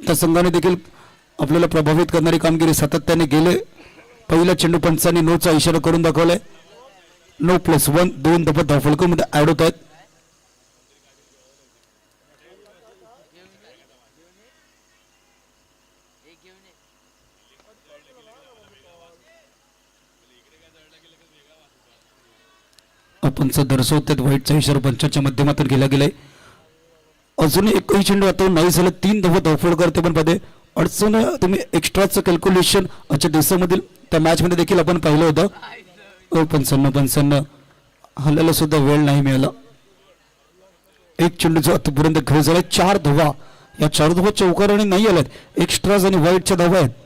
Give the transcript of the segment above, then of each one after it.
त्या संघाने देखील आपल्याला प्रभावित करणारी कामगिरी सातत्याने केले. पहिला चेंडू पंचांनी नोचा इशारा करून दाखवलाय. 9+1 2 धावा धावफलकामध्ये ऍड होत आहेत. पंच दर्शवतात व्हाईटचा इशारा पंचाच्या माध्यमातून केला गेलाय. अजून एकही चेंडू आता नाही झालं. 3 धावा धावफलक ते पण पाहते. अडचण तुम्ही एक्स्ट्राचं कॅल्क्युलेशन आजच्या दिवसामधील त्या मॅच मध्ये देखील आपण पाहिलं होतं. 55 हल्ल्याला सुद्धा वेळ नाही मिळाला. एक चेंडूचा आतापर्यंत खेळ झाला. 4 धावा. या 4 धावा चौकाराने नाही आल्यात. एक्स्ट्राज आणि व्हाईटच्या धावा आहेत.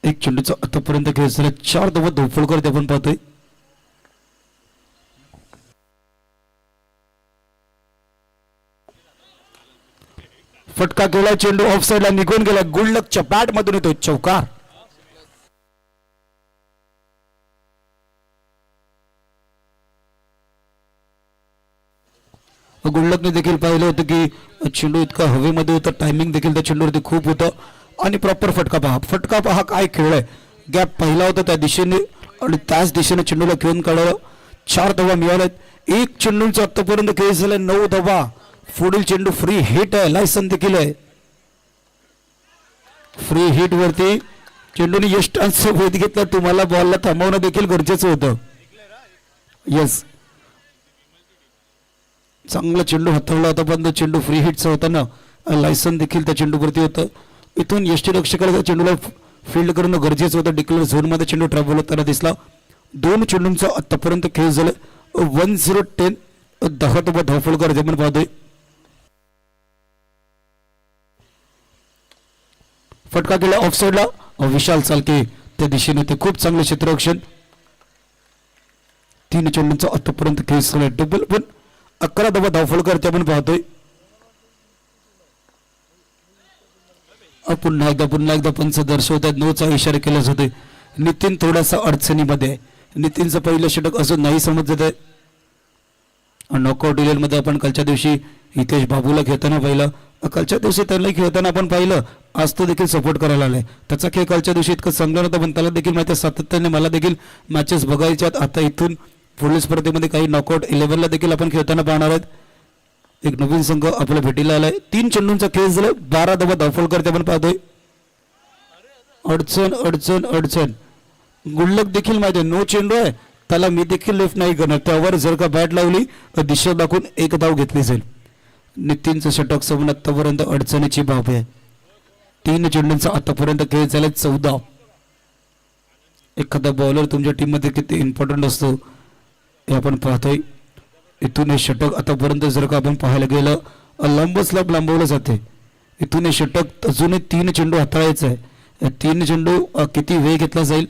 एक चेंडूचा आतापर्यंत खेळ झाला. 4 धावा धावफलकर ते आपण पाहतोय. फटका केला. चेंडू ऑफ साइडला निघून गेला. गुडलकच्या बॅट मधून येतो चौकार. गुडलकने देखील पाहिलं होतं की चेंडू इतका हवेमध्ये होता. टायमिंग देखील त्या चेंडूवरती खूप होतं. आणि प्रॉपर फटका पहा काय खेळलाय. गॅप पहिला होता त्या दिशेने आणि त्याच दिशेने चेंडूला खेळून काढलं. 4 धावा मिळाल्यात. एक चेंडूचा आतापर्यंत खेळ झाला. 9 धावा. पुढील चेंडू फ्री हिट आहे. लायसन देखील आहे. फ्री हिट वरती चेंडूने यष्टांचा वेध घेतला. तुम्हाला बॉलला थांबवणं देखील गरजेचं होतं. यस, चांगला चेंडू हाताळला होता पण चेंडू फ्री हिटचा होता ना. लायसन देखील त्या चेंडूवरती होतं. इथून यष्टीरक्षकाला त्या चेंडूला फील्ड करणं गरजेचं होतं. डिक्लेअर झोन मध्ये चेंडू ट्रॅव्हल होताना दिसला. 2 चेंडूंचा आतापर्यंत खेळ झाला. 10-10 धावा धावफलकर जे आपण पाहतोय. फटका केला ऑफ साइडला. विशाल चालके त्या दिशेने ते खूप चांगले क्षेत्ररक्षण. 3 चेंडूंचा आतापर्यंत खेळ झाला. डबल पण 11 धावा धावफलकर ते आपण पाहतोय. पुन्हा एकदा पंच दर्शवतात. नोचा इशारा केला जातोय. नितीन थोडासा अडचणीमध्ये आहे. नितीनचं पहिलं षटक अजून नाही समजत आहे. नॉकआउट डिलेल मध्ये आपण कालच्या दिवशी हितेश बाबूला खेळताना पाहिलं. कालच्या दिवशी त्याला खेळताना आपण पाहिलं. आज तो देखील सपोर्ट करायला आलाय. त्याचा खेळ कालच्या दिवशी इतकं चांगला नव्हता पण त्याला देखील माहिती सातत्याने मला देखील मॅचेस बघायच्यात. आता इथून पुढील स्पर्धेमध्ये काही नॉकआउट 11ला देखील आपण खेळताना पाहणार आहेत. एक नवीन संघ आपल्या भेटीला आलाय. 3 चेंडूंचा खेळ झाला. 12 धावा धावफलकर ते आपण पाहतोय. अडचण गुडलक देखील माहिती आहे. नो चेंडू आहे त्याला मी देखील लेफ्ट नाही करणार. त्यावर जर का बॅट लावली तर दिशा दाखवून 1 धाव घेतली जाईल. नितीनचं षटक समोर आतापर्यंत अडचणीची बाब आहे. 3 चेंडूंचा आतापर्यंत खेळ झाला. 14. एखादा बॉलर तुमच्या टीम मध्ये किती इम्पॉर्टंट असतो हे आपण पाहतोय. इथून हे षटक आतापर्यंत जर का आपण पाहायला गेलं लांबच लांबवलं जाते. इथून हे षटक अजूनही 3 चेंडू हाताळायचं आहे. 3 चेंडू किती वेळ घेतला जाईल.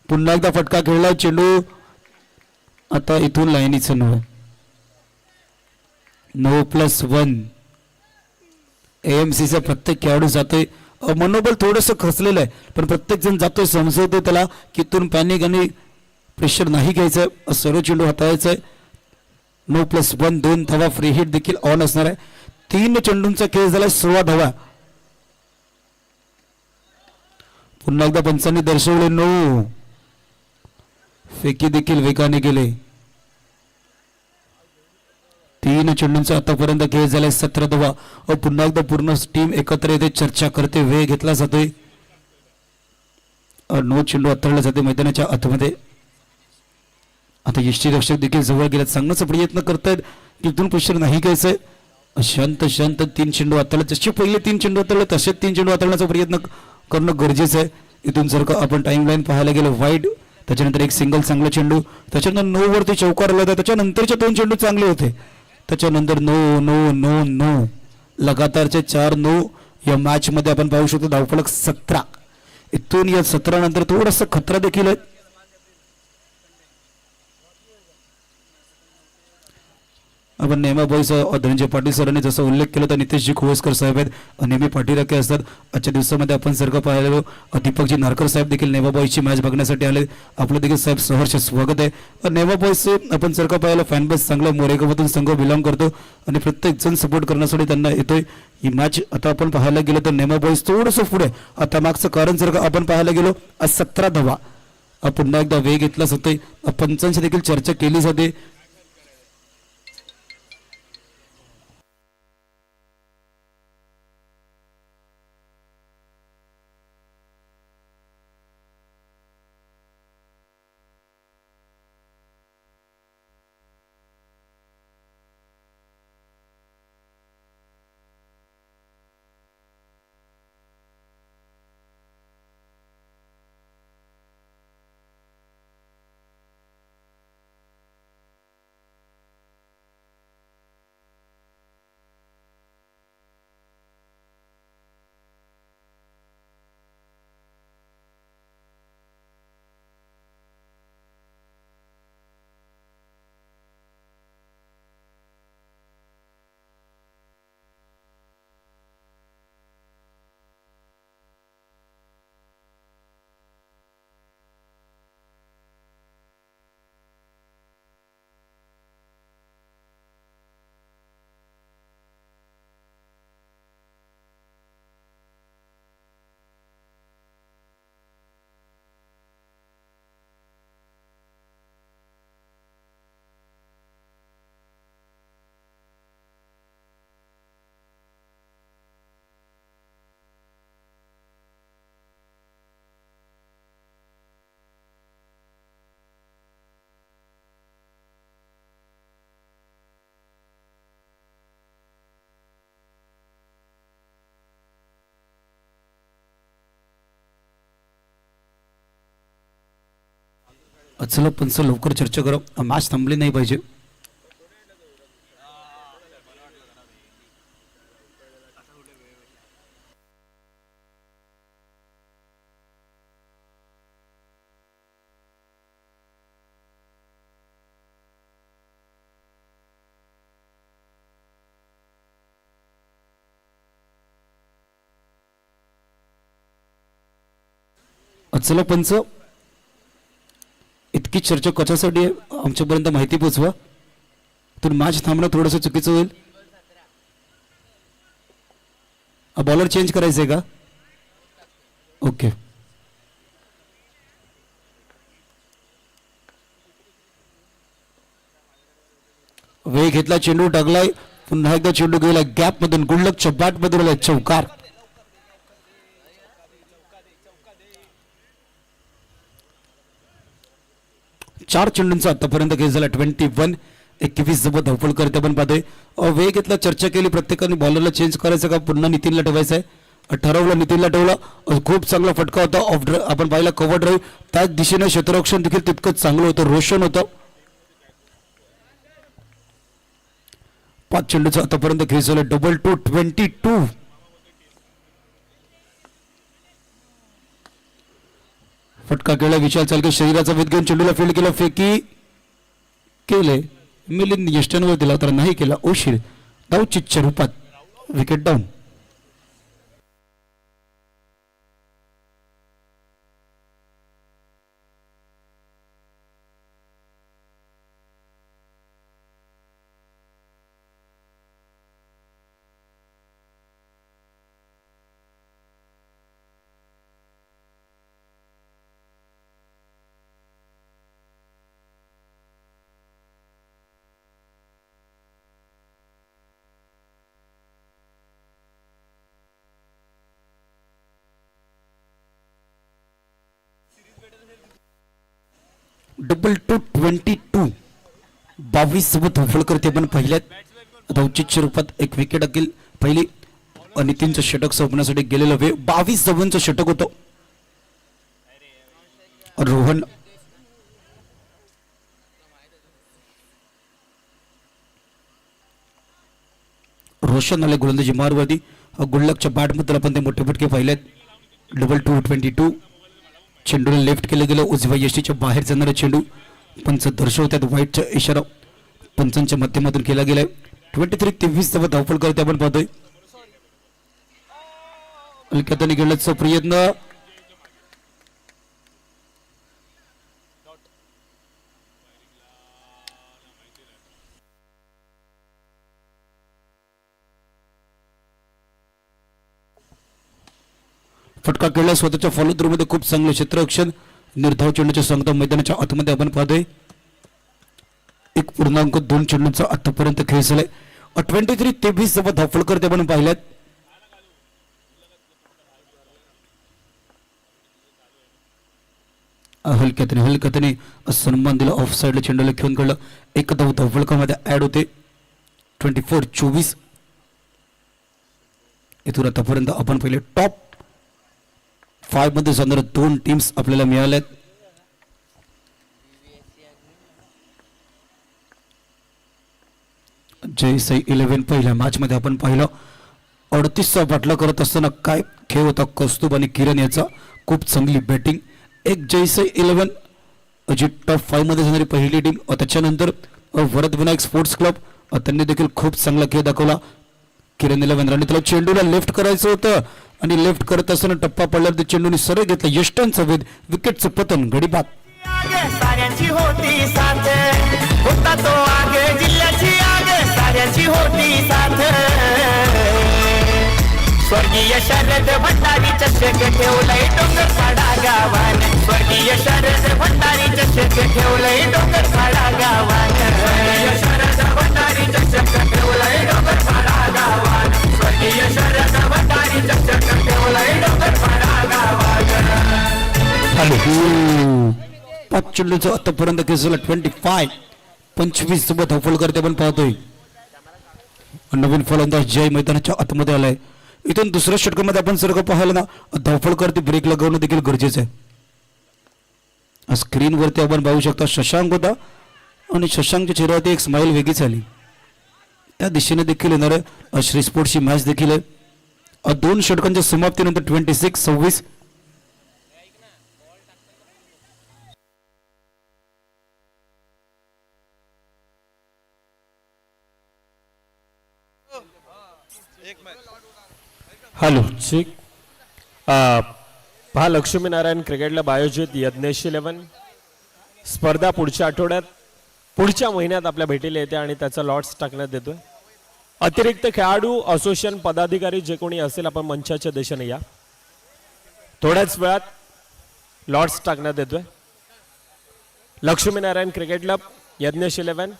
पुन्हा एकदा फटका खेळला. चेंडू आता इथून लाईनीचं 9+1 AMCचा प्रत्येक खेळाडू जातोय. मनोबल थोडंसं खचलेलं आहे पण प्रत्येक जण जातोय. समजवतोय त्याला की इथून पॅनिक आणि प्रेशर नाही घ्यायचं. सर्व चेंडू हाताळायचंय. 9+1 2 धावा. फ्री हिट देखील ऑन असणार आहे. 3 चेंडूंचा खेळ झाला. 16 धावा. पुन्हा एकदा पंचांनी दर्शवले. नो फेकी देखील वेगाने गेले. 3 चेंडूंचा आतापर्यंत खेळ झालाय. 17 धावा. पुन्हा एकदा पूर्ण टीम एकत्र येते. चर्चा करते. वेळ घेतला जातोय. 9 चेंडू हाताळले जाते मैदानाच्या आतमध्ये. आता यष्टीरक्षक देखील जवळ गेल्यात. सांगण्याचा प्रयत्न करतायत की इथून प्रेशर नाही घ्यायचंय. शांत 3 चेंडू हाताळले. जसे पहिले 3 चेंडू हाताळले तसेच 3 चेंडू हाताळण्याचा प्रयत्न करणं गरजेचं आहे. इथून जर का आपण टाइम लाईन पाहायला गेलो वाईट त्याच्यानंतर एक सिंगल चांगला चेंडू त्याच्यानंतर 9 वरती चौकार आला होता. त्याच्यानंतरचे 2 चेंडू चांगले होते. त्याच्यानंतर नो लगातारचे 4 नो या मॅच मध्ये आपण पाहू शकतो. धावफलक 17. इथून या 17 नंतर थोडासा खतरा देखील आहे. आपण नेमा बॉईस धनंजय पाटील सरांनी जसा उल्लेख केला तर नितेशजी खोवसकर साहेब आहेत नेहमी पाठीराखे असतात. आजच्या दिवसामध्ये आपण सारखं पाहिलं दीपकजी नारकर साहेब देखील नेमा बॉईजची मॅच बघण्यासाठी आले. आपलं देखील साहेब सहर्ष स्वागत आहे. नेमा बॉईजचे आपण सारखं पाहिलं फॅन बेस चांगला मोरेगावातून संघ बिलॉंग करतो आणि प्रत्येक जण सपोर्ट करण्यासाठी त्यांना येतोय. ही मॅच आता आपण पाहायला गेलो तर नेमा बॉईज थोडंसं पुढे. आता मागचं कारण जर का आपण पाहायला गेलो आज 17 धावा पुन्हा एकदा वेग घेतलाच होते. पंचांची देखील चर्चा केली जाते. चला पण सर लवकर चर्चा करा मॅच थांबली नाही पाहिजे. चला पंच इतकी चर्चा कशासाठी आहे आमच्यापर्यंत माहिती पोचवा. तर मॅच थांबणं थोडंसं चुकीचं होईल. बॉलर चेंज करायचंय का? ओके. वेग घेतला चेंडू टाकलाय पुन्हा एकदा चेंडू गेला गॅप मधून गुडलकच्या बॅट मधून चौकार. चार चेंडूंचा आतापर्यंत खेळ झाला 21 जवळ धावपळ करते आपण पाहतोय. वेग घेतला चर्चा केली प्रत्येकाने बॉलरला चेंज करायचं का पुन्हा नितीनला ठेवायचं आहे. ठरवलं नितीनला ठेवलं. खूप चांगला फटका होता ऑफ ड्राईव्ह आपण पाहिला कव्हर ड्राईव्ह त्याच दिशेने क्षेत्ररक्षण देखील तितकंच चांगलं होतं रोशन होतं. 5 चेंडूचा आतापर्यंत खेळ झाला 22. फटका केला विशाल चालके शरीराचा वेध घेऊन चेंडूला फील्ड केला फेकी केले मिलिंद यष्टांवर दिला तर नाही केला उशीर धावचीच्या रूपात विकेट डाऊन. डबल 22 सोबत धावफळ करते पण पहिल्यात धावचीच्या रूपात एक विकेट अखेल पहिली नितीनचं षटक सोडण्यासाठी गेलेलं वे 22 धावांचं षटक होतं. रोहन रोशन आले गोलंदाजी मारवादी गुल्लकच्या बॅटमध्ये आपण ते मोठे फटके पाहिलेत. डबल 22 चेंडूला लेफ्ट केलं गेलं उजव्या यष्टीच्या बाहेर जाणारा चेंडू पंच दर्शवतात वाईटचा इशारा पंचांच्या माध्यमातून केला गेलाय. 23-23 धावफल करते आपण पाहतोय. हलक्यात खेळण्याचा प्रयत्न फटका खेळला स्वतःच्या फॉलो थ्रू मध्ये खूप चांगलं क्षेत्ररक्षण. निर्धाव चेंडूच्या संगता मैदानाच्या आतमध्ये आपण पाहतोय. 1.2 चेंडूंचा आतापर्यंत खेळ झालाय. 23-23 धावफल करते आपण पाहिल्यात. हलक्यातने सन्मान दिला. ऑफ साइडला चेंडूला खेळून काढलं. एक धाव धावफलकामध्ये ऍड होते. 24-24 इथून आतापर्यंत आपण पहिले टॉप 5 मध्ये जाणाऱ्या 2 टीम्स आपल्याला मिळाल्यात. जय 11 पहिल्या मॅच मध्ये आपण पाहिलं 38चा बाटला करत असताना काय खेळ होता कौस्तुभ आणि किरण याचा. खूप चांगली बॅटिंग. एक जय 11 जी टॉप 5 मध्ये जाणारी पहिली टीम. त्याच्यानंतर वरद विनायक स्पोर्ट्स क्लब त्यांनी देखील खूप चांगला खेळ दाखवला. किरण 11 आणि त्याला चेंडूला लेफ्ट करायचं होतं आणि लेफ्ट करत असताना टप्पा पडल्यावर ते चेंडूने सरळ घेतला. यष्टांचा वेध. विकेटचं पतन. गडी बाद. साऱ्यांची होती साथ होता तो आगे जिल्ह्याची आगे साऱ्यांची होती साथ. स्वर्गीय शरद भंडारी चषक ठेवलंय डोंगर साडा गावान. स्वर्गीय शरद भंडारी चषक ठेवलंय डोंगर साडा गावान. स्वर्गीय शरद भंडारी चषक ठेवलंय डोंगर साडा गावान. स्वर्गीय शरद भंडारी चषक ठेवलंय डोंगर साडा गावान. 5 चेंडूचा आतापर्यंत खेळ झाला. 25 सोबत धावफल करते आपण पाहतोय. नवीन फलंदाज जय मैदानाच्या आतमध्ये आलाय. इथून दुसऱ्या षटकामध्ये आपण जर का पाहिलं ना धावफल करते ब्रेक लगावणं देखील गरजेचं आहे. स्क्रीनवरती आपण पाहू शकता शशांक होता आणि शशांकच्या चेहऱ्यावरती एक स्माइल वेगळीच आली. त्या दिशेने देखील येणार आहे श्री स्पोर्ट्सची मॅच देखील आहे. 2 षटकांच्या समाप्तीनंतर 26-26 हॅलो ठीक. पहा लक्ष्मीनारायण क्रिकेट क्लब आयोजित यज्ञेश 11 स्पर्धा पुढच्या आठवड्यात पुढच्या महिन्यात आपल्या भेटीला येते आणि त्याचा लॉट्स टाकण्यात येतोय. अतिरिक्त खेळाडू असोसिएशन पदाधिकारी जे कोणी असेल आपण मंचाच्या दिशेने या. थोड्याच वेळात लॉट्स टाकण्यात येतोय. लक्ष्मीनारायण क्रिकेट क्लब यज्ञेश 11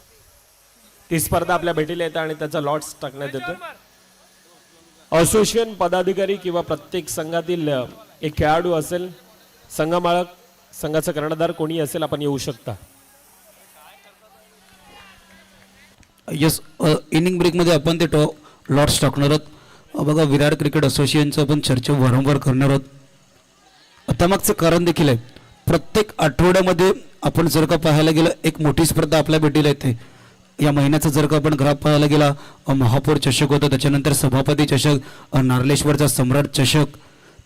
ती स्पर्धा आपल्या भेटीला येते आणि त्याचा लॉट्स टाकण्यात येतोय. असोसिएशन पदाधिकारी किंवा प्रत्येक संघातील एक खेळाडू असेल संघ मालक संघाचा कर्णधार कोणी असेल आपण येऊ शकता. यस इनिंग ब्रेकमध्ये आपण ते लॉट्स टाकणार आहोत. बघा विरार क्रिकेट असोसिएशनचं आपण चर्चा वारंवार करणार आहोत. त्यामागचं कारण देखील आहे. प्रत्येक आठवड्यामध्ये आपण जर का पाहायला गेलं एक मोठी स्पर्धा आपल्या भेटीला येते. या महिन्याचा जर का आपण ग्राफ पाहायला गेला महापौर चषक होता. त्याच्यानंतर सभापती चषक, नारलेश्वरचा सम्राट चषक,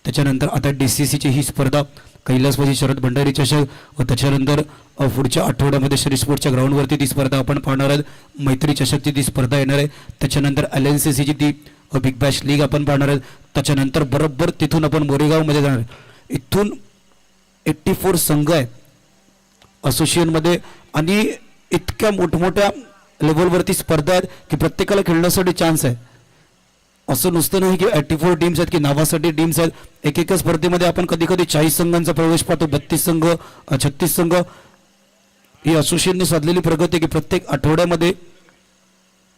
त्याच्यानंतर आता DCCची ही स्पर्धा कैलासवासी शरद भंडारी चषक व त्याच्यानंतर पुढच्या आठवड्यामध्ये श्री स्पोर्ट्सच्या ग्राउंडवरती ती स्पर्धा आपण पाहणार आहोत. मैत्री चषकची ती स्पर्धा येणार आहे. त्याच्यानंतर LNCCची ती बिग बॅश लीग आपण पाहणार आहोत. त्याच्यानंतर बरोबर तिथून आपण मोरेगावमध्ये जाणार. इथून 84 संघ आहे असोसिएशनमध्ये आणि इतक्या मोठमोठ्या लेवलवरती स्पर्धा आहेत की प्रत्येकाला खेळण्यासाठी चान्स आहे. असं नुसतं नाही की 84 टीम्स आहेत की नावासाठी टीम्स आहेत. एकेका स्पर्धेमध्ये आपण कधी कधी 40 संघांचा प्रवेश पाहतो. 32 संघ 36 संघ. ही असोसिएशनने साधलेली प्रगती की प्रत्येक आठवड्यामध्ये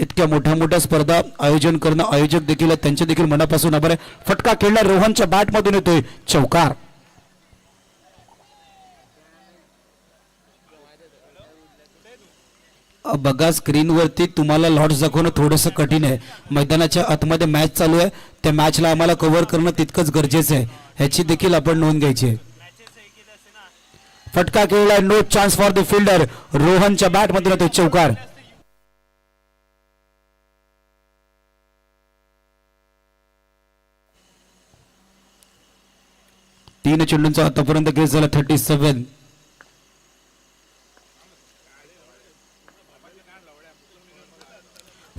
इतक्या मोठ्या मोठ्या स्पर्धा आयोजन करणं. आयोजक देखील आहेत त्यांचे देखील मनापासून आभार आहे. फटका खेळला रोहनच्या बॅटमधून येतोय. चौकार. बघा स्क्रीनवरती तुम्हाला लॉट्स दाखवणं थोडंसं कठीण आहे. मैदानाच्या आतमध्ये मॅच चालू आहे. त्या मॅचला आम्हाला कव्हर करणं तितकंच गरजेचं आहे. ह्याची देखील आपण नोंद घ्यायची आहे. फटका खेळला. No chance for the fielder. रोहनच्या बॅटमधून येतो चौकार. तीन चेंडूंचा आतापर्यंत खेळ झाला. 37.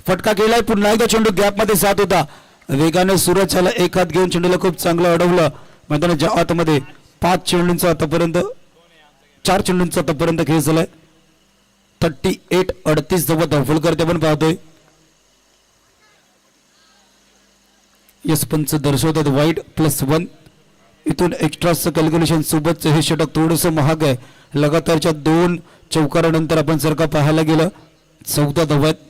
फटका केलाय पुन्हा एकदा चेंडू गॅप मध्ये जात होता वेगाने सुरज झाला एक हात घेऊन चेंडूला खूप चांगलं अडवलं मैदानाच्या आतमध्ये 4 चेंडूंचा आतापर्यंत खेळ झालाय 38-38 जवळ धावफल करते आपण पाहतोय यस पंच दर्शवतात वाईट +1 इथून एक्स्ट्राचं कॅल्क्युलेशन सोबतचं हे षटक थोडंसं महाग आहे लगातारच्या 2 चौकारानंतर आपण जर का पाहायला गेलं 14 धावा आहेत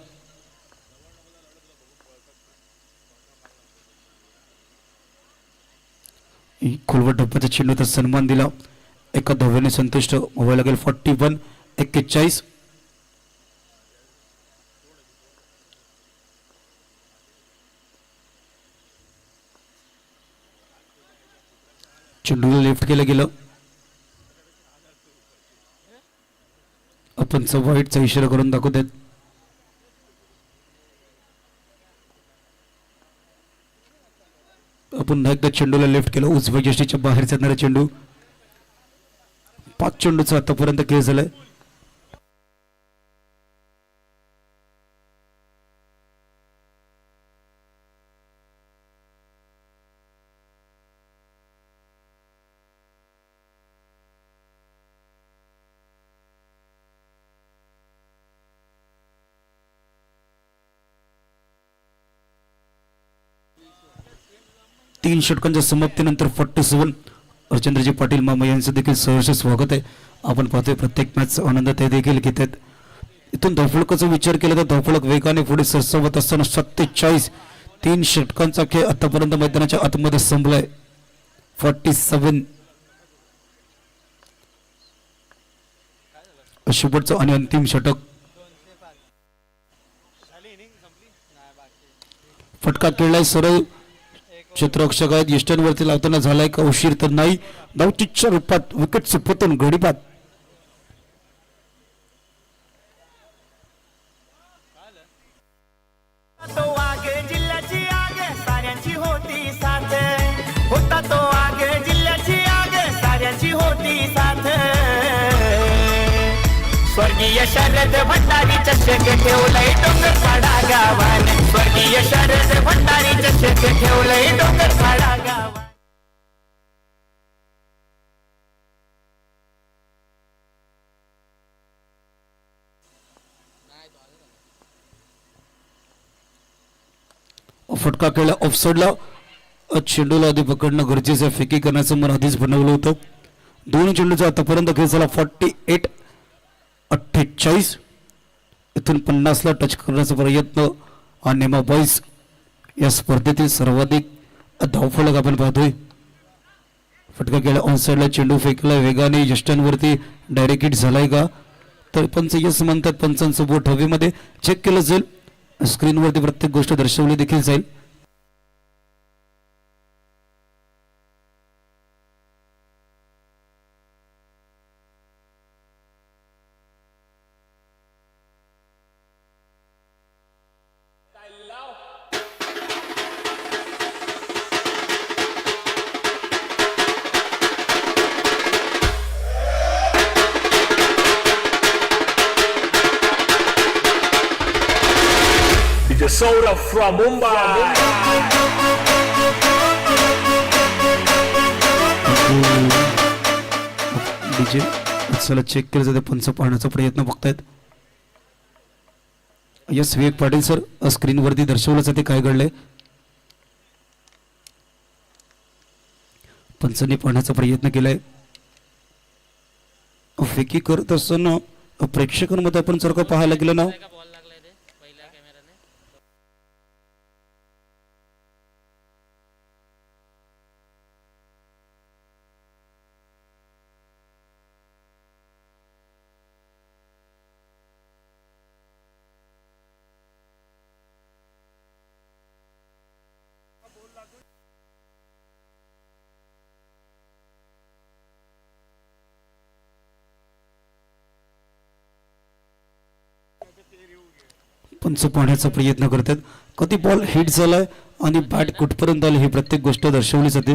खोलवर ढप्प्याचा चेंडूचा सन्मान दिला एका धावेने संतुष्ट व्हावं लागेल 41-41 चेंडूला लिफ्ट केलं गेलं आपण वाईटचा इशारा करून दाखवत आहेत आपण एकदा चेंडूला लेफ्ट केलं उजव्या यष्टीच्या बाहेर जाणारा चेंडू 5 चेंडूचा आतापर्यंत खेळ झालाय तीन षटकांच्या समाप्तीनंतर 47 अर्चंद्रजी पाटील मामा यांचं देखील सहर्ष स्वागत आहे आपण पाहतोय प्रत्येक मॅच आनंद ते देखील घेत आहेत इथून धावफलकाचा विचार केला तर धावफलक वेगाने पुढे सरसावत असताना 47 3 षटकांचा खेळ आतापर्यंत मैदानाच्या आतमध्ये संपलाय 47 शेवटचं आणि अंतिम षटक फटका खेळलाय सरळ क्षेत्ररक्षक आहेत यष्टांवरती लावताना झालाय का उशीर तर नाही धावचीच्या रूपात विकेटचे पतन घडीपात तो आग जिल्ह्याची आग साऱ्यांची होती साथ होता तो आग जिल्ह्याची आग साऱ्यांची होती साथ स्वर्गीय शरद भंडारी चषक ठेवलंय डोंगर पाडा गावान स्वर्गीय शरद भंडारी चषक ठेवलंय डोंगर पाडा गावान फटका खेळला ऑफसाईडला चेंडूला आधी पकडणं गरजेचं आहे फेकी करण्याचं मन आधीच बनवलं होतं 2 चेंडूचा आतापर्यंत खेळ झाला 48-48 इथून 50ला टच करण्याचा प्रयत्न आणि नेमा बॉईज या स्पर्धेतील सर्वाधिक धावफलक आपण पाहतोय फटका खेळला ऑनसाईडला चेंडू फेकला वेगाने यष्टांवरती डायरेक्ट हिट झालाय का तर पंच यस म्हणतात पंचांचं बोट हवेमध्ये चेक केलं जाईल स्क्रीनवरती प्रत्येक गोष्ट दर्शवली देखील जाईल DJ Soda from Mumbai. DJ चला चेक केलं जाते पंच पाहण्याचा प्रयत्न बघतायत यस विवेक पाटील सर स्क्रीनवरती दर्शवलं जाते काय घडलंय पंचांनी पाहण्याचा प्रयत्न केलाय फेकी करत असताना प्रेक्षकांमध्ये आपण जर का पाहायला गेलं ना पंच पाहण्याचा प्रयत्न करतात कधी बॉल हिट झालाय आणि बॅट कुठपर्यंत आली ही प्रत्येक गोष्ट दर्शवली जाते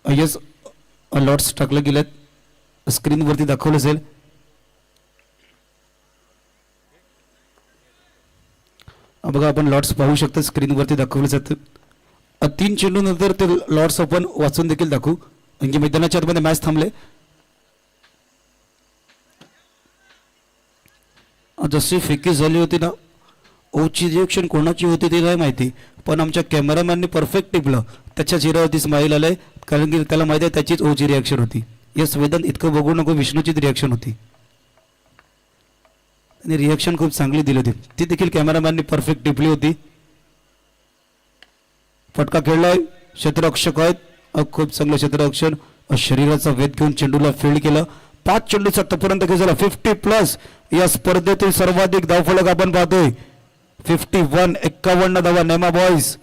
यस लॉट्स टाकले गेलेत स्क्रीनवरती दाखवलं असेल. बघा आपण लॉट्स पाहू शकता स्क्रीनवरती दाखवले जातं. 3 चेंडू नंतर ते लॉट्स आपण वाचून देखील दाखवू म्हणजे मैदानाच्या आतमध्ये मॅच थांबले. जशी फेकी झाली होती ना ओची रिएक्शन कोणाची होती ते नाही माहिती पण आमच्या कॅमेरामॅनने परफेक्ट टिपलं त्याच्या चेहऱ्यावरती स्माईल आलंय कारण की त्याला माहिती आहे त्याचीच ओची रिॲक्शन होती. यस वेदांत इतकं बघू नको विष्णूचीच रिॲक्शन होती आणि रिॲक्शन खूप चांगली दिली होती ती देखील कॅमेरामॅनने परफेक्ट टिपली होती. फटका खेळलाय क्षेत्ररक्षक आहेत खूप चांगलं क्षेत्ररक्षण शरीराचा वेध घेऊन चेंडूला फील्ड केलं. 5 चेंडूचा आतापर्यंत खेळ झाला 50+ या स्पर्धेतील सर्वाधिक धावफलक आपण पाहतोय 51 51 धावा नेमा बॉयज.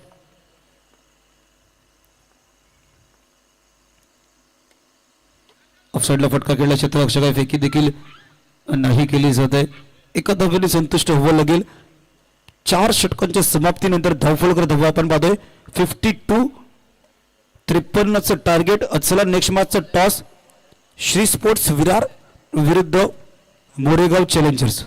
ऑफसाईडला फटका खेळला क्षेत्ररक्षक फेकी देखील नाही केली जात आहे. एका धावेने संतुष्ट व्हावं लागेल. 4 षटकांच्या समाप्तीनंतर धावफलक धावा आपण पाहतोय 52 53चं टार्गेट. चला नेक्स्ट मॅचचा टॉस श्री स्पोर्ट्स विरार विरुद्ध मोरेगाव चॅलेंजर्स.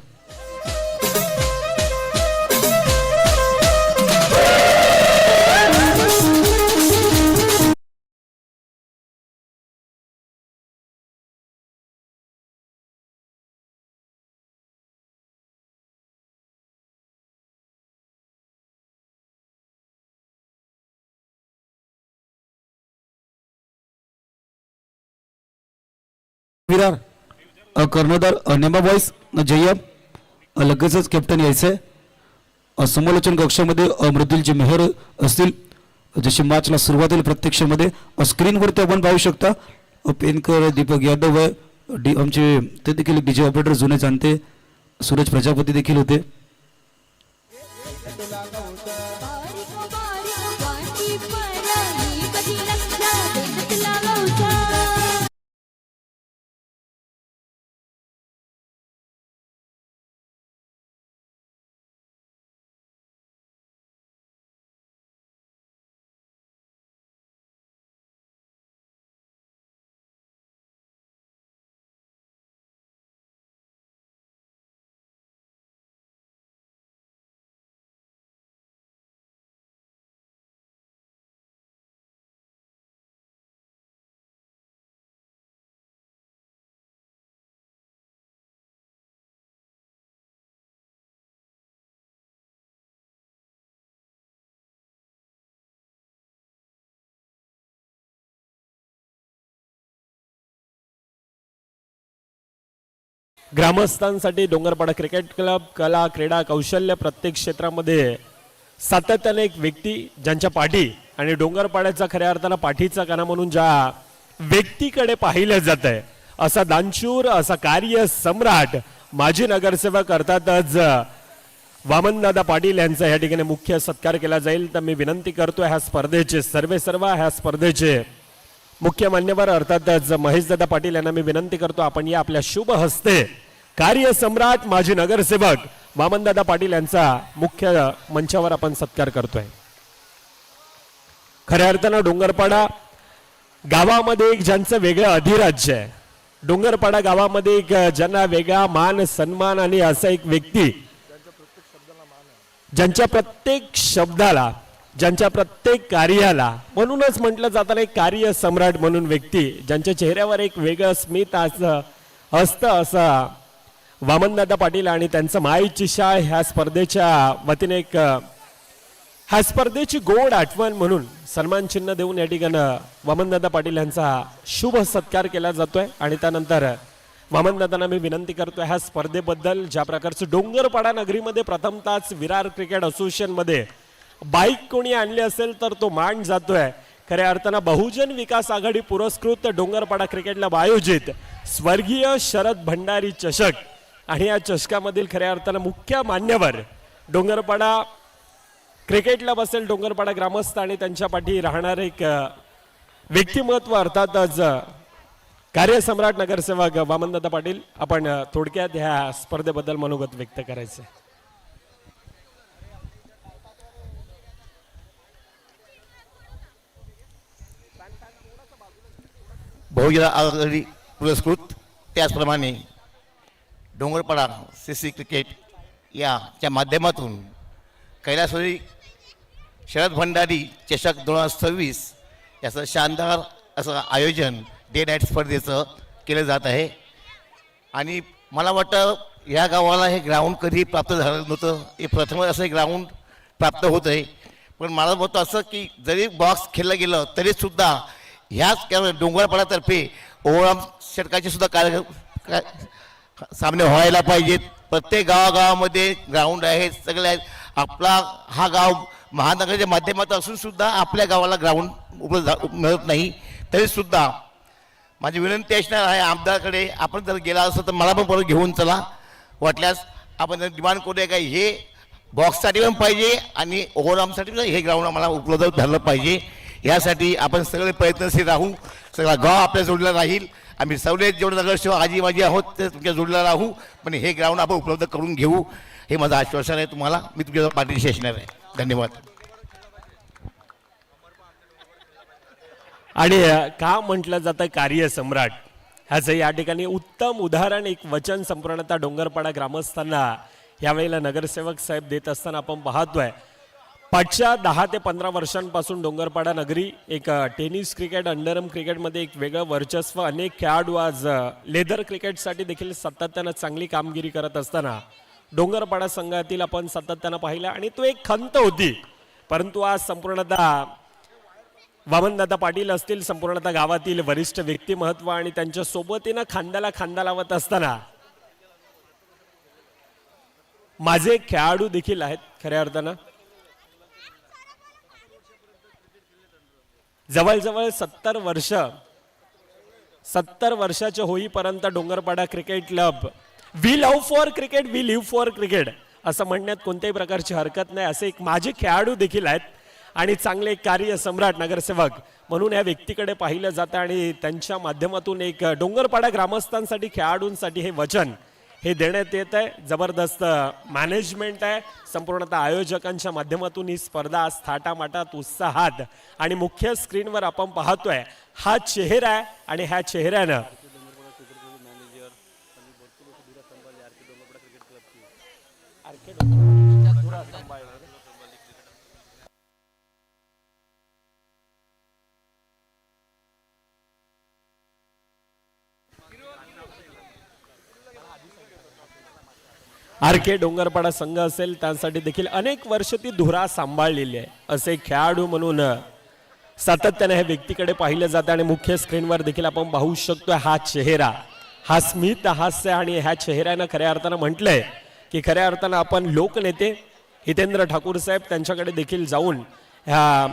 विरार कर्णधार नेमा बॉयज जय्यब लगेचच कॅप्टन यायचंय. समालोचन कक्षामध्ये मृदुलजी मेहर असतील. जशी मॅचला सुरुवात होईल प्रत्यक्षामध्ये स्क्रीनवरती आपण पाहू शकता पेनकर दीपक यादव आहे आमचे ते देखील डीजे ऑपरेटर जुने जाणते सूरज प्रजापती देखील होते. ग्रामस्थांसाठी डोंगरपाडा क्रिकेट क्लब कला क्रीडा कौशल्य प्रत्येक क्षेत्रामध्ये सातत्याने एक व्यक्ती ज्यांच्या पाठी आणि डोंगरपाड्याचा खऱ्या अर्थानं पाठीचा कणा म्हणून ज्या व्यक्तीकडे पाहिलं जात आहे असा दानशूर असा कार्य सम्राट माजी नगरसेवक अर्थातच वामनदादा पाटील यांचा या ठिकाणी मुख्य सत्कार केला जाईल. तर मी विनंती करतोय ह्या स्पर्धेचे ह्या स्पर्धेचे मुख्य मान्यवर अर्थातच महेशदादा पाटील यांना मी विनंती करतो आपण या आपल्या शुभ हस्ते कार्य सम्राट माजी नगरसेवक वामनदादा पाटील यांचा मुख्य मंचावर आपण सत्कार करतोय. खऱ्या अर्थानं डोंगरपाडा गावामध्ये एक ज्यांचं वेगळं अधिराज्य आहे. डोंगरपाडा गावामध्ये एक ज्यांना वेगळा मान सन्मान आणि असा एक व्यक्ती ज्यांच्या प्रत्येक शब्दाला ज्यांच्या प्रत्येक कार्याला म्हणूनच म्हटलं जातं एक कार्य सम्राट म्हणून व्यक्ती ज्यांच्या चेहऱ्यावर एक वेगळं स्मित असतं असा वामनदादा पाटील आणि त्यांचं माईची शाळ ह्या स्पर्धेच्या वतीने एक ह्या स्पर्धेची गोड आठवण म्हणून सन्मान चिन्ह देऊन या ठिकाणी वामनदादा पाटील यांचा शुभ सत्कार केला जातोय. आणि त्यानंतर वामनदादांना मी विनंती करतोय ह्या स्पर्धेबद्दल ज्या प्रकारचं डोंगरपाडा नगरीमध्ये प्रथमतःच विरार क्रिकेट असोसिएशन मध्ये बाईक कोणी आणली असेल तर तो मान जातोय. खऱ्या अर्थानं बहुजन विकास आघाडी पुरस्कृत डोंगरपाडा क्रिकेटला आयोजित स्वर्गीय शरद भंडारी चषक आणि या चषकामधील खऱ्या अर्थानं मुख्य मान्यवर डोंगरपाडा क्रिकेटला बसेल डोंगरपाडा ग्रामस्थ आणि त्यांच्या पाठी राहणार एक व्यक्तिमत्व अर्थातच कार्यसम्राट नगरसेवक वामनदादा पाटील. आपण थोडक्यात ह्या स्पर्धेबद्दल मनोगत व्यक्त करायचं. बहुजन आघाडी पुरस्कृत, त्याचप्रमाणे डोंगरपाडा CC क्रिकेट याच्या माध्यमातून कैलासवाडी शरद भंडारी चषक 2026 याचं शानदार असं आयोजन डे नाईट स्पर्धेचं केलं जात आहे. आणि मला वाटतं या गावाला हे ग्राउंड कधी प्राप्त झालं नव्हतं, हे प्रथमच असं ग्राउंड प्राप्त होत आहे. पण मला वाटतं असं की जरी बॉक्स खेळलं गेलं तरीसुद्धा ह्याच डोंगरपाड्यातर्फे ओव्हरऑल षटकाचे सुद्धा सामने व्हायला पाहिजेत. प्रत्येक गावागावामध्ये ग्राउंड आहे, सगळे आहेत. आपला हा गाव महानगराच्या माध्यमातून असून सुद्धा आपल्या गावाला ग्राउंड उपलब्ध मिळत नाही. तरीसुद्धा माझी विनंती असणार आहे आमदारकडे, आपण जर गेला असं तर मला पण परत घेऊन चला. वाटल्यास आपण डिमांड करूया का हे बॉक्ससाठी पण पाहिजे आणि ओव्हरऑलसाठी पण हे ग्राउंड आम्हाला उपलब्ध झालं पाहिजे. यासाठी आपण सगळे प्रयत्नशील राहू. सगळा गाव आपल्या जोडला राहील. आम्ही सवले जेवढे नगरसेवक आजी माझी आहोत ते तुमच्या जोडला राहू, पण हे ग्राउंड आपण उपलब्ध करून घेऊ, हे माझं आश्वासन आहे तुम्हाला. मी तुमच्या पाठीशी असणार आहे. धन्यवाद. आणि का म्हटलं जातं कार्यसम्राट, ह्याचं या ठिकाणी उत्तम उदाहरण, एक वचन संपूर्णतः डोंगरपाडा ग्रामस्थांना यावेळेला नगरसेवक साहेब देत असताना आपण पाहतोय. पाठच्या 10 ते 15 वर्षांपासून डोंगरपाडा नगरी एक टेनिस क्रिकेट, अंडरआर्म क्रिकेटमध्ये एक वेगळं वर्चस्व, अनेक खेळाडू आज लेदर क्रिकेटसाठी देखील सातत्यानं चांगली कामगिरी करत असताना डोंगरपाडा संघातील आपण सातत्यानं पाहिलं. आणि तो एक खंत होती, परंतु आज संपूर्णतः वामनदादा पाटील असतील, संपूर्णतः गावातील वरिष्ठ व्यक्तिमत्व आणि त्यांच्या सोबतीनं खांद्याला खांदा लावत असताना माझे खेळाडू देखील आहेत. खऱ्या अर्थानं जवळजवळ 70 वर्षाचे होईपर्यंत Dongarpada cricket club, we love for cricket, we live for cricket असं म्हणण्यात कोणत्याही प्रकारची हरकत नाही. असे एक माझे खेळाडू देखील आहेत आणि चांगले कार्यसम्राट नगरसेवक म्हणून या व्यक्तीकडे पाहिलं जातं. आणि त्यांच्या माध्यमातून एक डोंगरपाडा ग्रामस्थांसाठी, खेळाडूंसाठी हे वचन हे देण्यात येत आहे. जबरदस्त मॅनेजमेंट आहे. संपूर्णतः आयोजकांच्या माध्यमातून ही स्पर्धा आज थाटामाटात, उत्साहात आणि मुख्य स्क्रीनवर आपण पाहतोय हा चेहरा आहे. आणि ह्या चेहऱ्यानं आरके डोंगरपाडा संघ असेल त्यासाठी देखील अनेक वर्ष ती धुरा सांभाळलेली आहे. असे खेळाडू म्हणून सातत्याने हे व्यक्तीकडे पाहिलं जातं. आणि मुख्य स्क्रीनवर देखील आपण पाहू शकतो हा चेहरा, हा स्मित हास्य. आणि ह्या चेहऱ्यानं खऱ्या अर्थानं म्हटलंय की खऱ्या अर्थानं आपण लोकनेते हितेंद्र ठाकूर साहेब त्यांच्याकडे देखील जाऊन ह्या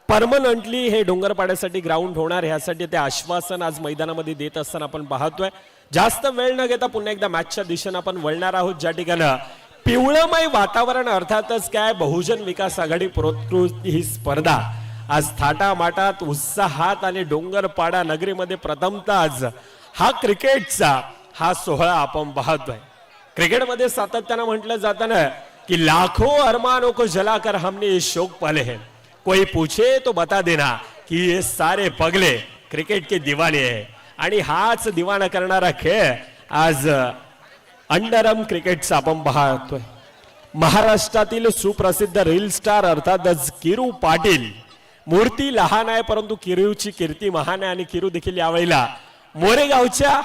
परमनंटली हे डोंगरपाड्यासाठी ग्राउंड होणार ह्यासाठी ते आश्वासन आज मैदानामध्ये देत असताना आपण पाहतोय. जास्त वेळ न घेता पुन्हा एकदा मॅचच्या दिशेने आपण वळणार आहोत, ज्या ठिकाणी पिवळमय वातावरण, अर्थातच काय बहुजन विकास आघाडी पुरस्कृत ही स्पर्धा आज थाटामाटात, उत्साहात आणि डोंगरपाडा नगरीमध्ये प्रथमतः आज हा क्रिकेटचा हा सोहळा आपण पाहतोय. क्रिकेटमध्ये सातत्यानं म्हटलं जातं ना की लाखों अरमानों को जलाकर हमने ये शौक पाले हैं, कोई पूछे तो बता देना कि ये सारे पगले क्रिकेट के दीवाने हैं. आणि हाच दिवाना करणारा खेळ आज अंडरआर्म क्रिकेटचा आपण पाहतोय. महाराष्ट्रातील सुप्रसिद्ध रील स्टार अर्थातच किरू पाटील, मूर्ती लहान आहे परंतु किरूची कीर्ती महान आहे. आणि किरू देखील यावेळेला मोरेगावच्या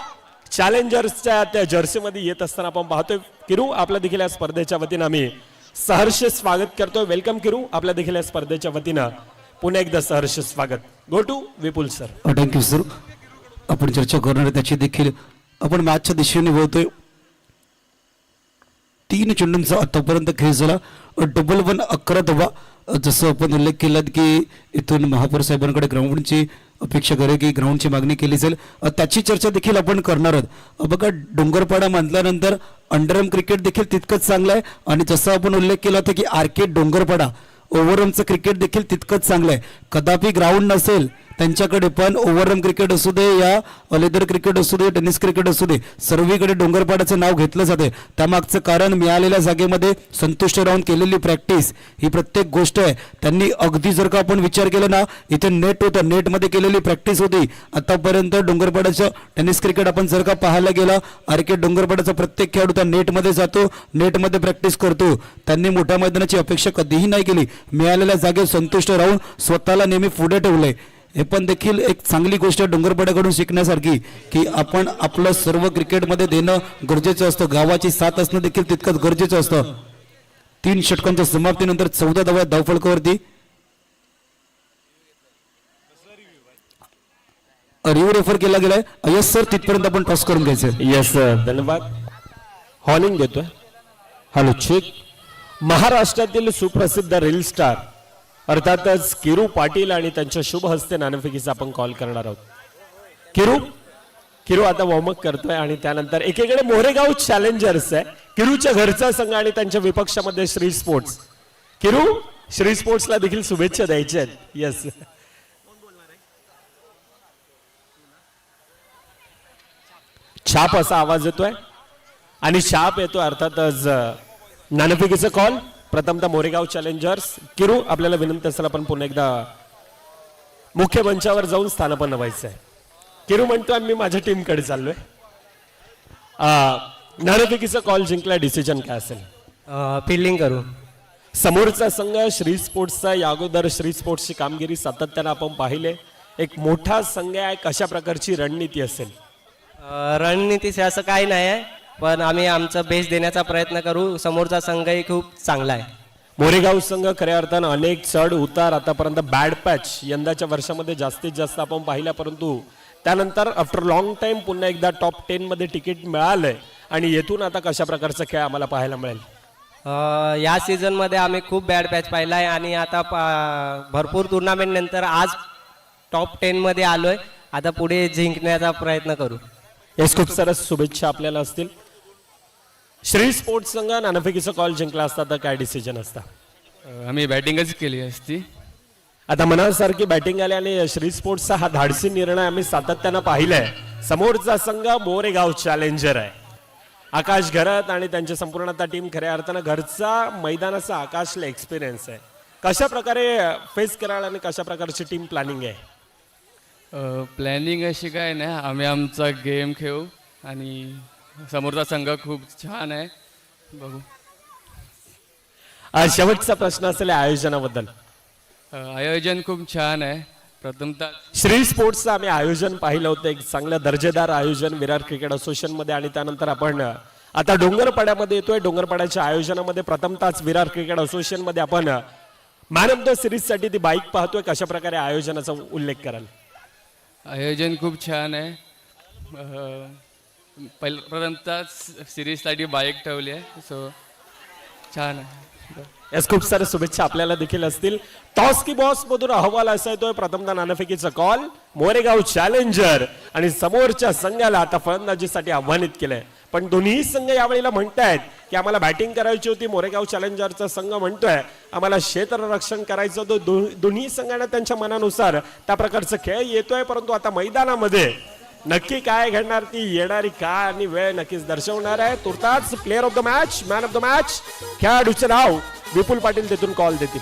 चॅलेंजर्सच्या त्या जर्सीमध्ये येत असताना आपण पाहतोय. किरू आपल्या देखील या स्पर्धेच्या वतीनं आम्ही सहर्ष स्वागत करतोय. वेलकम किरू, आपल्या देखील या स्पर्धेच्या वतीनं पुन्हा एकदा सहर्ष स्वागत. Go to Vipul sir. Thank you sir. आपण चर्चा करणार आहे त्याची देखील आपण मॅचच्या दिशेने वळतोय. 3 चेंडूंचा आतापर्यंत खेळ झाला. डबल 1 11 धावा. जसं आपण उल्लेख केला की इथून महापौर साहेबांकडे ग्राउंडची अपेक्षा करे की ग्राउंडची मागणी केली जाईल, त्याची चर्चा देखील आपण करणार आहोत. बघा, डोंगरपाडा म्हटल्यानंतर अंडरआर्म क्रिकेट देखील तितकंच चांगलं आहे. आणि जसं आपण उल्लेख केला होता की आरके डोंगरपाडा ओव्हरआर्मचं क्रिकेट देखील तितकंच चांगलं आहे. कदापि ग्राउंड नसेल त्यांच्याकडे पण ओव्हररन क्रिकेट असू दे या लेदर क्रिकेट असू दे टेनिस क्रिकेट असू दे सर्वीकडे डोंगरपाड्याचं नाव घेतलं जाते. त्यामागचं कारण मिळालेल्या जागेमध्ये संतुष्ट राहून केलेली प्रॅक्टिस ही प्रत्येक गोष्ट आहे. त्यांनी अगदी जर का आपण विचार केला ना इथे नेट होतं नेटमध्ये केलेली प्रॅक्टिस होती. आतापर्यंत डोंगरपाड्याचं टेनिस क्रिकेट आपण जर का पाहायला गेला आरके डोंगरपाड्याचा प्रत्येक खेळाडू त्या नेटमध्ये जातो नेटमध्ये प्रॅक्टिस करतो. त्यांनी मोठ्या मैदानाची अपेक्षा कधीही नाही केली. मिळालेल्या जागेत संतुष्ट राहून स्वतःला नेहमी पुढे ठेवलंय. हे पण देखील एक चांगली गोष्ट आहे डोंगरपाड्याकडून शिकण्यासारखी की आपण आपलं सर्व क्रिकेटमध्ये देणं गरजेचं असतं. गावाची साथ असणं देखील तितकंच गरजेचं असतं. 3 षटकांच्या समाप्तीनंतर 14 धावा धावफलकावरती. रिव्ह्यू रेफर केला गेलाय. यस सर तिथपर्यंत आपण टॉस करून घ्यायचं. येस सर धन्यवाद. हॉर्निंग देतोय. Hello check. महाराष्ट्रातील सुप्रसिद्ध रील स्टार अर्थातच किरू पाटील आणि त्यांच्या शुभ हस्ते नाणेफेकीचा आपण कॉल करणार आहोत. किरू आता वॉर्मअप करतोय आणि त्यानंतर एकीकडे मोरेगाव चॅलेंजर्स आहे किरूच्या घरचा संघ आणि त्यांच्या विपक्षामध्ये श्री स्पोर्ट्स. किरू श्री स्पोर्ट्सला देखील शुभेच्छा द्यायच्या आहेत. येस छाप असा आवाज येतोय आणि छाप येतोय अर्थातच नाणेफेकीचा कॉल. प्रथमतः मोरेगाव चॅलेंजर्स. किरू आपल्याला विनंती असेल आपण पुन्हा एकदा मुख्य मंचावर जाऊन स्थानापन्न व्हायचं आहे. किरू म्हणतोय मी माझ्या टीमकडे चाललोय. नाणेफेकीचा कॉल जिंकला डिसिजन काय असेल? फिल्डिंग करू. समोरचा संघ श्री स्पोर्ट्सचा या अगोदर श्री स्पोर्ट्सची कामगिरी सातत्यानं आपण पाहिले. एक मोठा संघ आहे कशा प्रकारची रणनीती असेल? रणनीतीचे असं काही नाही आहे पण आम्ही आमचा बेस्ट देण्याचा प्रयत्न करू. समोरचा संघही खूप चांगला आहे. मोरेगाव संघ खऱ्या अर्थानं अनेक चढ उतार आतापर्यंत बॅड पॅच यंदाच्या वर्षामध्ये जास्तीत जास्त आपण पाहिल्या परंतु त्यानंतर आफ्टर लॉंग टाइम पुन्हा एकदा टॉप 10 मध्ये तिकीट मिळालंय आणि येथून आता कशा प्रकारचा खेळ आम्हाला पाहायला मिळेल? या सीझनमध्ये आम्ही खूप बॅड पॅच पाहिला आहे आणि आता भरपूर टुर्नामेंट नंतर आज टॉप 10 मध्ये आलोय. आता पुढे जिंकण्याचा प्रयत्न करू. येस खूप सरस शुभेच्छा आपल्याला असतील. श्री स्पोर्ट्स संघ नाणेफेकीचा कॉल जिंकला असता तर काय डिसिजन असता? आम्ही बॅटिंगच केली असती. आता मनासारखी बॅटिंग आली आणि श्री स्पोर्ट्सचा हा धाडसी निर्णय आम्ही सातत्यानं पाहिलाय. समोरचा संघ मोरेगाव चॅलेंजर आहे. आकाश घरात आणि त्यांची संपूर्ण आता टीम खऱ्या अर्थानं घरचा मैदानाचा आकाशला एक्सपिरियन्स आहे. कशा प्रकारे फेस कराल आणि कशा प्रकारची टीम प्लॅनिंग आहे? प्लॅनिंग अशी काय नाही आम्ही आमचा गेम खेळू आणि समोरचा संघ खूप छान आहे बघू. शेवटचा प्रश्न असेल आयोजनाबद्दल. आयोजन खूप छान आहे. प्रथमतः श्री स्पोर्ट्सचं आम्ही आयोजन पाहिलं होतं एक चांगलं दर्जेदार आयोजन विरार क्रिकेट असोसिएशन मध्ये आणि त्यानंतर आपण आता डोंगरपाड्यामध्ये येतोय. डोंगरपाड्याच्या आयोजनामध्ये प्रथमतःच विरार क्रिकेट असोसिएशन मध्ये आपण मॅन ऑफ द सिरीज साठी ती बाईक पाहतोय. कशा प्रकारे आयोजनाचा उल्लेख कराल? आयोजन खूप छान आहे. प्रथमतः सिरीजसाठी बाईक ठेवली आहे सो छान आहे. यास खूप साऱ्या शुभेच्छा आपल्याला देखील असतील. टॉस की बॉस मधून अहवाल असा येतोय प्रथमतः नाणेफेकीचा कॉल मोरेगाव चॅलेंजर आणि समोरच्या संघाला आता फलंदाजीसाठी आव्हानित केलंय. पण दोन्ही संघ यावेळेला म्हणतायत की आम्हाला बॅटिंग करायची होती. मोरेगाव चॅलेंजरचा संघ म्हणतोय आम्हाला क्षेत्ररक्षण करायचं होतं. दोन्ही संघांना त्यांच्या मनानुसार त्या प्रकारचा खेळ येतोय परंतु आता मैदानामध्ये नक्की काय घडणार ती येणारी काय आणि वेळ नक्कीच दर्शवणार आहे. तुर्ताच player of the match man of the match खेळाडूचे नाव विपुल पाटील तिथून कॉल देतील.